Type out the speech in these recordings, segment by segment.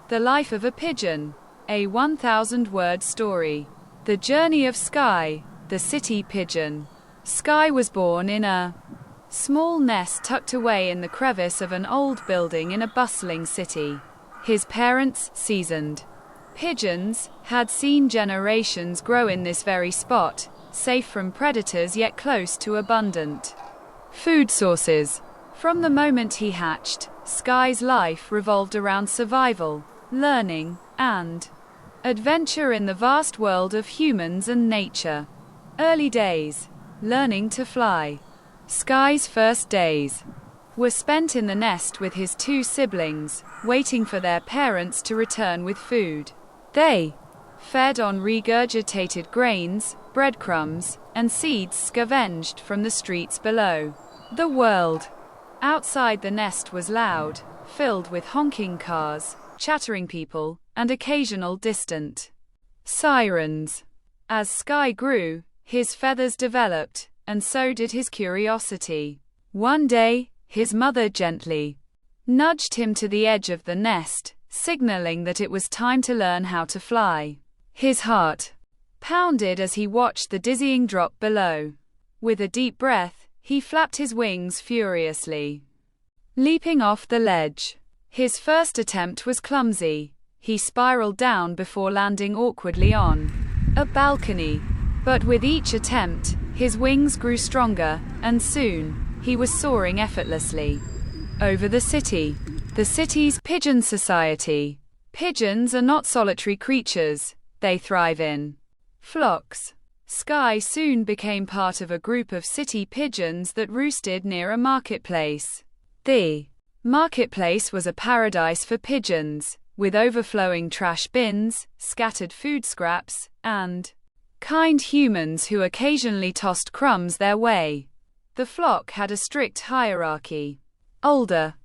The Life of a Pigeon, a 1,000-word story. The Journey of Sky, the City Pigeon. Sky was born in a small nest tucked away in the crevice of an old building in a bustling city. His parents, seasoned pigeons, had seen generations grow in this very spot, safe from predators yet close to abundant food sources. From the moment he hatched, Sky's life revolved around survival, learning, and adventure in the vast world of humans and nature. Early days. Learning to fly. Sky's first days were spent in the nest with his two siblings, waiting for their parents to return with food. They fed on regurgitated grains, breadcrumbs, and seeds scavenged from the streets below. The world outside the nest was loud, filled with honking cars, chattering people, and occasional distant sirens. As Sky grew, his feathers developed, and so did his curiosity. One day, his mother gently nudged him to the edge of the nest, signaling that it was time to learn how to fly. His heart pounded as he watched the dizzying drop below. With a deep breath, he flapped his wings furiously, leaping off the ledge. His first attempt was clumsy. He spiraled down before landing awkwardly on a balcony. But with each attempt, his wings grew stronger, and soon, he was soaring effortlessly over the city. The city's Pigeon Society. Pigeons are not solitary creatures, they thrive in flocks. Sky soon became part of a group of city pigeons that roosted near a marketplace. The marketplace was a paradise for pigeons, with overflowing trash bins, scattered food scraps, and kind humans who occasionally tossed crumbs their way. The flock had a strict hierarchy. Older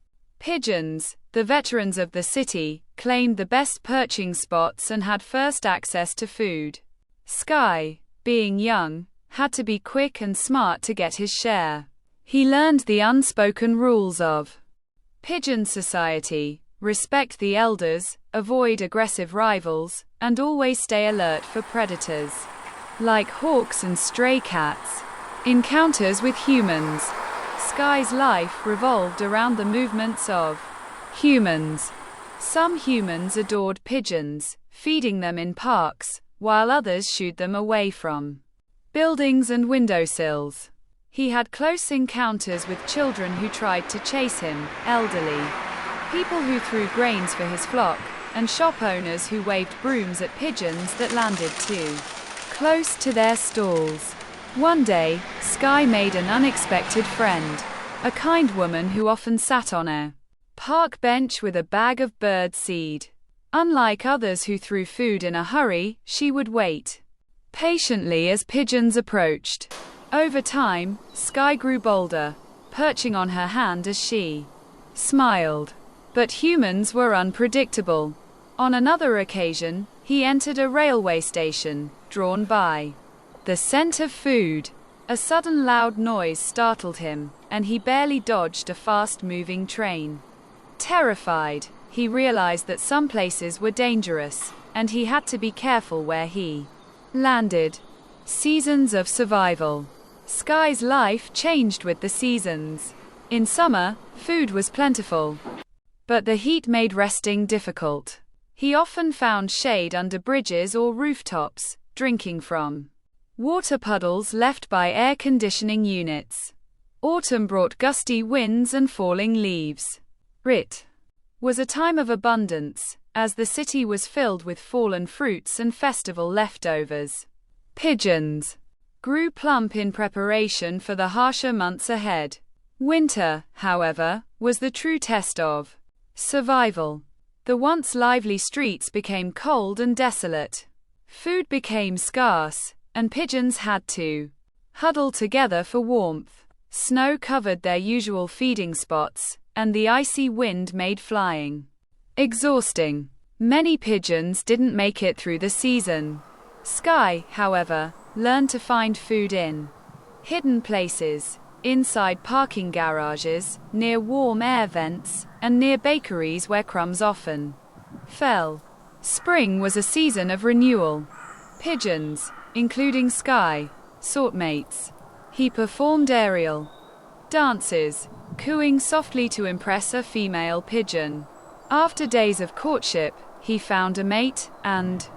pigeons, the veterans of the city, claimed the best perching spots and had first access to food. Sky, being young, had to be quick and smart to get his share. He learned the unspoken rules of Pigeon Society: respect the elders, avoid aggressive rivals, and always stay alert for predators. Like hawks and stray cats. Encounters with humans. Sky's life revolved around the movements of humans. Some humans adored pigeons, feeding them in parks, while others shooed them away from buildings and windowsills. He had close encounters with children who tried to chase him, elderly people who threw grains for his flock, and shop owners who waved brooms at pigeons that landed too close to their stalls. One day, Sky made an unexpected friend, a kind woman who often sat on a park bench with a bag of bird seed. Unlike others who threw food in a hurry, she would wait patiently as pigeons approached. Over time, Sky grew bolder, perching on her hand as she smiled. But humans were unpredictable. On another occasion, he entered a railway station, drawn by the scent of food. A sudden loud noise startled him, and he barely dodged a fast-moving train. Terrified, he realized that some places were dangerous, and he had to be careful where he landed. Seasons of survival. Sky's life changed with the seasons. In summer, food was plentiful, but the heat made resting difficult. He often found shade under bridges or rooftops, drinking from water puddles left by air conditioning units. Autumn brought gusty winds and falling leaves. It was a time of abundance, as the city was filled with fallen fruits and festival leftovers. Pigeons grew plump in preparation for the harsher months ahead. Winter, however, was the true test of survival. The once lively streets became cold and desolate. Food became scarce, and pigeons had to huddle together for warmth. Snow covered their usual feeding spots, and the icy wind made flying exhausting. Many pigeons didn't make it through the season. Sky, however, learned to find food in hidden places, inside parking garages, near warm air vents, and near bakeries where crumbs often fell. Spring was a season of renewal. Pigeons, including Sky, sought mates. He performed aerial dances, cooing softly to impress a female pigeon. After days of courtship, he found a mate, and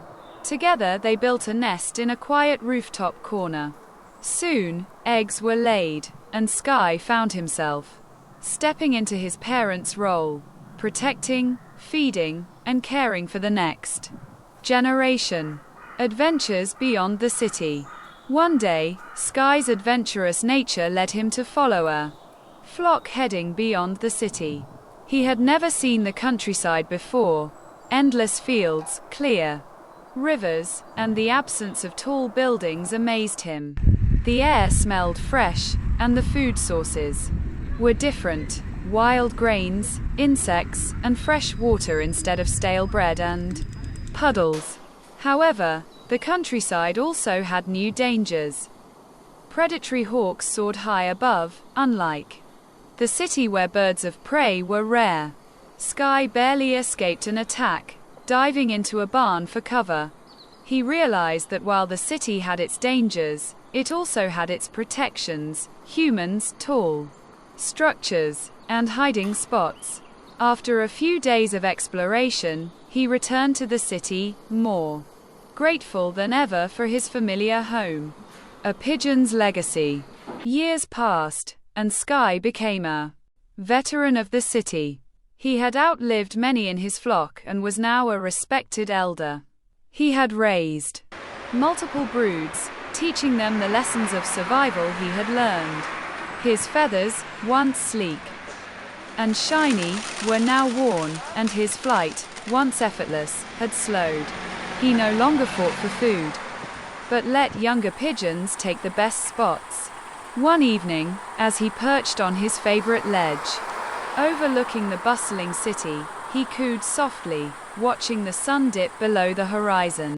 together they built a nest in a quiet rooftop corner. Soon, eggs were laid, and Sky found himself stepping into his parents' role, protecting, feeding, and caring for the next generation. Adventures beyond the city. One day, Sky's adventurous nature led him to follow a flock heading beyond the city. He had never seen the countryside before. Endless fields, clear rivers, and the absence of tall buildings amazed him. The air smelled fresh, and the food sources were different. Wild grains, insects, and fresh water instead of stale bread and puddles. However, the countryside also had new dangers. Predatory hawks soared high above, unlike the city where birds of prey were rare. Sky barely escaped an attack, diving into a barn for cover. He realized that while the city had its dangers, it also had its protections: humans, tall structures, and hiding spots. After a few days of exploration, he returned to the city, more grateful than ever for his familiar home. A pigeon's legacy. Years passed, and Sky became a veteran of the city. He had outlived many in his flock and was now a respected elder. He had raised multiple broods, teaching them the lessons of survival he had learned. His feathers, once sleek and shiny, were now worn, and his flight, once effortless, had slowed. He no longer fought for food, but let younger pigeons take the best spots. One evening, as he perched on his favorite ledge, overlooking the bustling city, he cooed softly, watching the sun dip below the horizon.